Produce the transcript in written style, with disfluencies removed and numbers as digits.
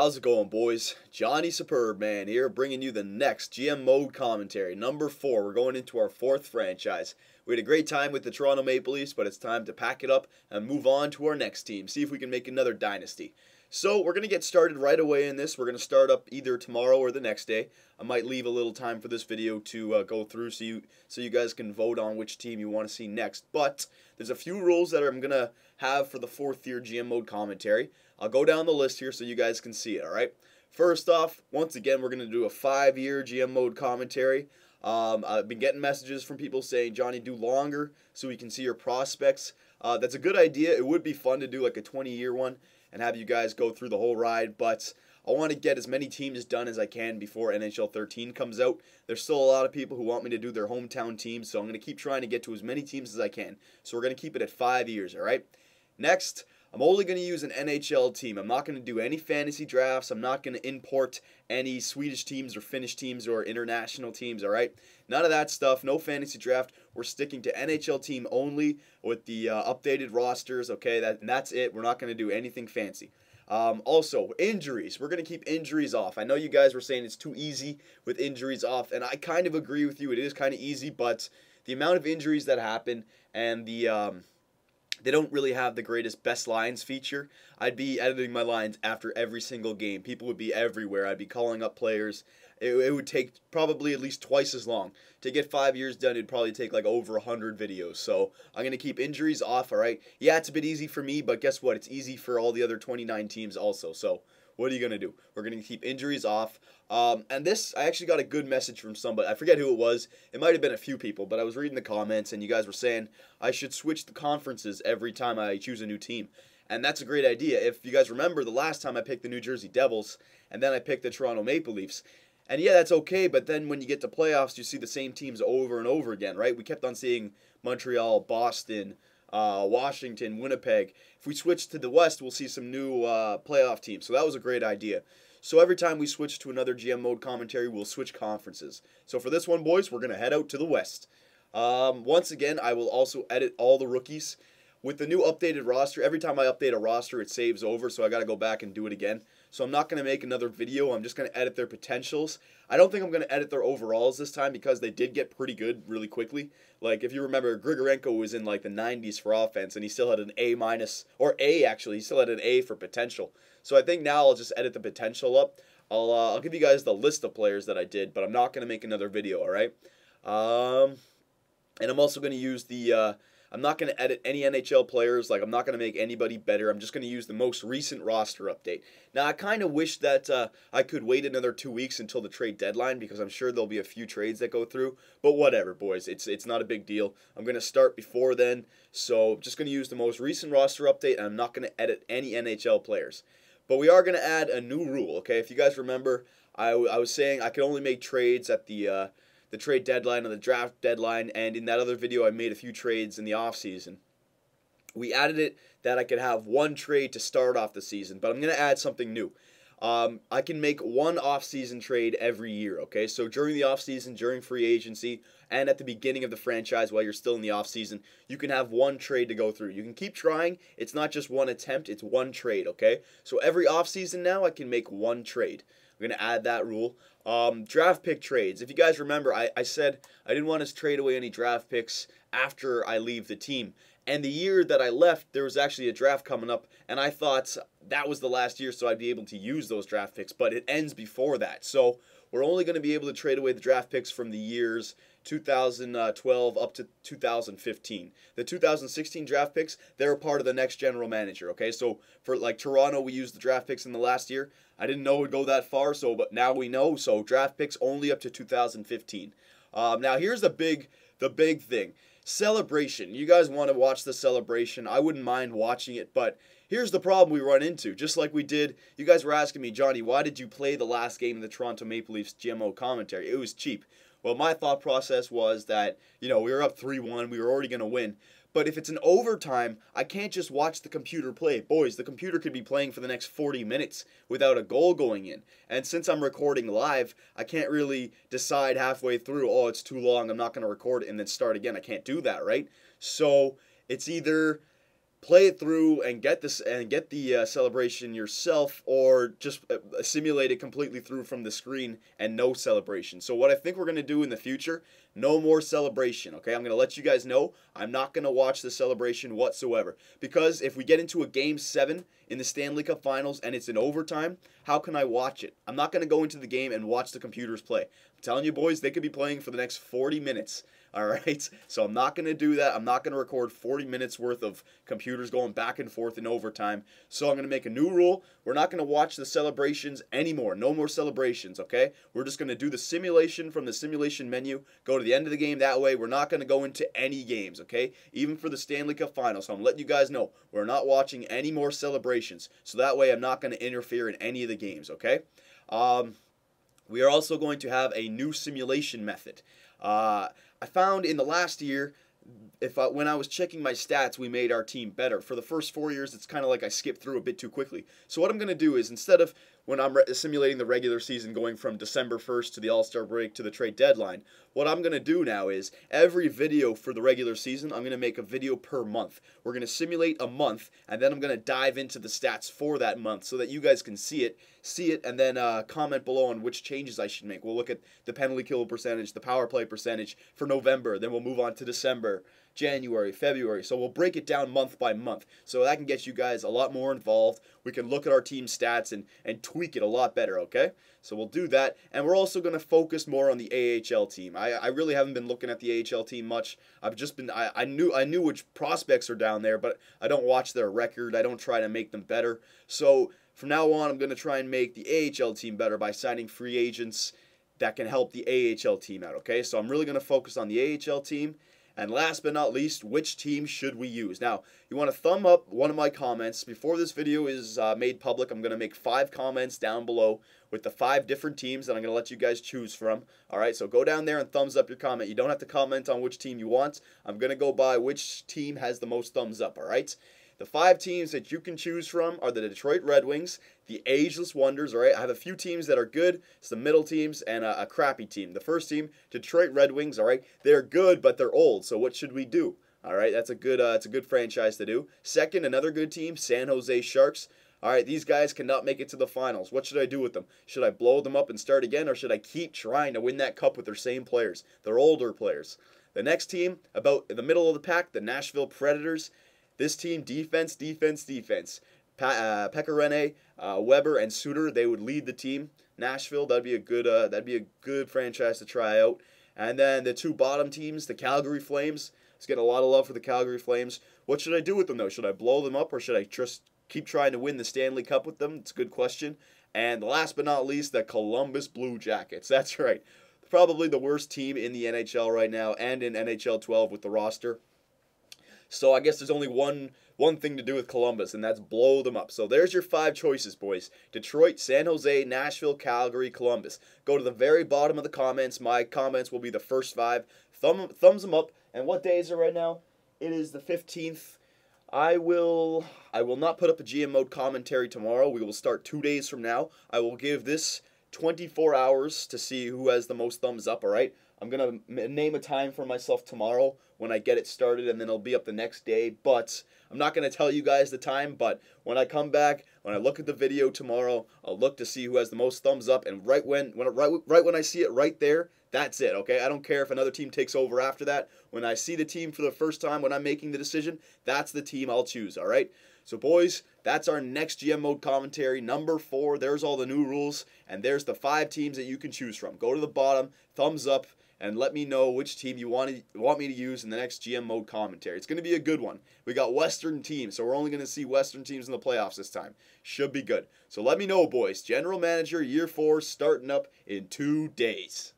How's it going, boys? Johnny Superbman here, bringing you the next GM mode commentary, number 4. We're going into our 4th franchise. We had a great time with the Toronto Maple Leafs, but it's time to pack it up and move on to our next team, see if we can make another dynasty. So we're going to get started right away in this. We're going to start up either tomorrow or the next day. I might leave a little time for this video to go through so you guys can vote on which team you want to see next. But there's a few rules that I'm going to have for the 4th year GM mode commentary. I'll go down the list here so you guys can see it, alright? First off, once again, we're going to do a 5-year GM mode commentary. I've been getting messages from people saying, Johnny, do longer so we can see your prospects. That's a good idea. It would be fun to do like a 20-year one and have you guys go through the whole ride, but I want to get as many teams done as I can before NHL 13 comes out. There's still a lot of people who want me to do their hometown teams, so I'm going to keep trying to get to as many teams as I can. So we're going to keep it at 5 years, alright? Next, I'm only going to use an NHL team. I'm not going to do any fantasy drafts. I'm not going to import any Swedish teams or Finnish teams or international teams, alright? None of that stuff. No fantasy draft. We're sticking to NHL team only with the updated rosters, okay? That's it. We're not going to do anything fancy. Also, injuries. We're going to keep injuries off. I know you guys were saying it's too easy with injuries off, and I kind of agree with you. It is kind of easy, but the amount of injuries that happen and they don't really have the greatest best lines feature. I'd be editing my lines after every single game. People would be everywhere. I'd be calling up players. It would take probably at least twice as long. To get 5 years done, it'd probably take like over 100 videos. So I'm going to keep injuries off, all right? Yeah, it's a bit easy for me, but guess what? It's easy for all the other 29 teams also. So what are you going to do? We're going to keep injuries off. And this, I actually got a good message from somebody. I forget who it was. It might have been a few people, but I was reading the comments, and you guys were saying I should switch the conferences every time I choose a new team. And that's a great idea. If you guys remember, the last time I picked the New Jersey Devils, and then I picked the Toronto Maple Leafs. And yeah, that's okay, but then when you get to playoffs, you see the same teams over and over again, right? We kept on seeing Montreal, Boston, Washington, Winnipeg. If we switch to the West, we'll see some new playoff teams. So that was a great idea. So every time we switch to another GM mode commentary, we'll switch conferences. So for this one, boys, we're going to head out to the West. Once again, I will also edit all the rookies. With the new updated roster, every time I update a roster, it saves over, so I got to go back and do it again. So I'm not going to make another video. I'm just going to edit their potentials. I don't think I'm going to edit their overalls this time because they did get pretty good really quickly. Like, if you remember, Grigorenko was in, like, the 90s for offense, and he still had an A-, or A, actually. He still had an A for potential. So I think now I'll just edit the potential up. I'll give you guys the list of players that I did, but I'm not going to make another video, all right? And I'm also going to use the... I'm not going to edit any NHL players, like I'm not going to make anybody better. I'm just going to use the most recent roster update. Now, I kind of wish that I could wait another 2 weeks until the trade deadline because I'm sure there'll be a few trades that go through. But whatever, boys. It's not a big deal. I'm going to start before then, so I'm just going to use the most recent roster update, and I'm not going to edit any NHL players. But we are going to add a new rule, okay? If you guys remember, I was saying I could only make trades at the trade deadline or the draft deadline, and in that other video I made a few trades in the offseason. We added it that I could have one trade to start off the season, but I'm going to add something new. I can make one offseason trade every year, okay? So during the offseason, during free agency, and at the beginning of the franchise while you're still in the offseason, you can have one trade to go through. You can keep trying. It's not just one attempt, it's one trade, okay? So every offseason now I can make one trade. I'm going to add that rule. Draft pick trades. If you guys remember, I said I didn't want to trade away any draft picks after I leave the team. And the year that I left, there was actually a draft coming up, and I thought that was the last year so I'd be able to use those draft picks, but it ends before that. So we're only going to be able to trade away the draft picks from the years 2012 up to 2015. The 2016 draft picks, they're a part of the next general manager, okay? So for like Toronto, we used the draft picks in the last year. I didn't know it would go that far, but now we know. So draft picks only up to 2015. Now here's the big thing. Celebration. You guys want to watch the celebration. I wouldn't mind watching it, but here's the problem we run into. Just like we did, you guys were asking me, Johnny, why did you play the last game of the Toronto Maple Leafs GMO commentary? It was cheap. Well, my thought process was that, we were up 3-1. We were already going to win. But if it's an overtime, I can't just watch the computer play. Boys, the computer could be playing for the next 40 minutes without a goal going in. And since I'm recording live, I can't really decide halfway through, oh, it's too long, I'm not going to record it, and then start again. I can't do that, right? So it's either play it through and get the celebration yourself, or just simulate it completely through from the screen and no celebration. So what I think we're going to do in the future, no more celebration, okay? I'm going to let you guys know I'm not going to watch the celebration whatsoever, because if we get into a Game 7 in the Stanley Cup Finals and it's in overtime, how can I watch it? I'm not going to go into the game and watch the computers play. I'm telling you, boys, they could be playing for the next 40 minutes. All right, so I'm not going to do that. I'm not going to record 40 minutes worth of computers going back and forth in overtime. So I'm going to make a new rule. We're not going to watch the celebrations anymore. No more celebrations, okay? We're just going to do the simulation from the simulation menu, go to the end of the game that way. We're not going to go into any games, okay? Even for the Stanley Cup Finals. So I'm letting you guys know we're not watching any more celebrations. So that way I'm not going to interfere in any of the games, okay? We are also going to have a new simulation method. I found in the last year, when I was checking my stats, we made our team better. For the first 4 years, it's kind of like I skipped through a bit too quickly. So what I'm going to do is, instead of when I'm simulating the regular season going from December 1st to the All-Star break to the trade deadline, what I'm going to do now is every video for the regular season, I'm going to make a video per month. We're going to simulate a month, and then I'm going to dive into the stats for that month so that you guys can see it, and then comment below on which changes I should make. We'll look at the penalty kill percentage, the power play percentage for November, then we'll move on to December, January, February. So we'll break it down month by month. So that can get you guys a lot more involved. We can look at our team stats and tweak it a lot better, okay? So we'll do that. And we're also going to focus more on the AHL team. I really haven't been looking at the AHL team much. I've just been, I knew which prospects are down there, but I don't watch their record. I don't try to make them better. So from now on, I'm going to try and make the AHL team better by signing free agents that can help the AHL team out, okay? So I'm really going to focus on the AHL team. And last but not least, which team should we use? Now, you want to thumb up one of my comments. Before this video is made public, I'm going to make 5 comments down below with the 5 different teams that I'm going to let you guys choose from. All right, so go down there and thumbs up your comment. You don't have to comment on which team you want. I'm going to go by which team has the most thumbs up, all right? The 5 teams that you can choose from are the Detroit Red Wings, the Ageless Wonders, all right? I have a few teams that are good. It's the middle teams and a crappy team. The first team, Detroit Red Wings, all right? They're good, but they're old, so what should we do? All right, that's it's a good franchise to do. Second, another good team, San Jose Sharks. All right, these guys cannot make it to the finals. What should I do with them? Should I blow them up and start again, or should I keep trying to win that cup with their same players? They're older players. The next team, about in the middle of the pack, the Nashville Predators. This team, defense. Pecorine, Weber, and Suter, they would lead the team. Nashville, that'd be a good franchise to try out. And then the 2 bottom teams, the Calgary Flames. Let's get a lot of love for the Calgary Flames. What should I do with them, though? Should I blow them up, or should I just keep trying to win the Stanley Cup with them? It's a good question. And last but not least, the Columbus Blue Jackets. That's right. Probably the worst team in the NHL right now, and in NHL 12 with the roster. So I guess there's only one thing to do with Columbus, and that's blow them up. So there's your 5 choices, boys. Detroit, San Jose, Nashville, Calgary, Columbus. Go to the very bottom of the comments. My comments will be the first 5. Thumbs them up. And what day is it right now? It is the 15th. I will not put up a GM mode commentary tomorrow. We will start 2 days from now. I will give this 24 hours to see who has the most thumbs up, all right? I'm going to name a time for myself tomorrow when I get it started, and then it'll be up the next day. But I'm not going to tell you guys the time, but when I come back, when I look at the video tomorrow, I'll look to see who has the most thumbs up, and right when I see it right there, that's it, okay? I don't care if another team takes over after that. When I see the team for the first time, when I'm making the decision, that's the team I'll choose, all right? So, boys, that's our next GM Mode commentary, number 4. There's all the new rules, and there's the 5 teams that you can choose from. Go to the bottom, thumbs up, and let me know which team you want me to use in the next GM Mode commentary. It's going to be a good one. We got Western teams, so we're only going to see Western teams in the playoffs this time. Should be good. So let me know, boys. General Manager Year 4 starting up in 2 days.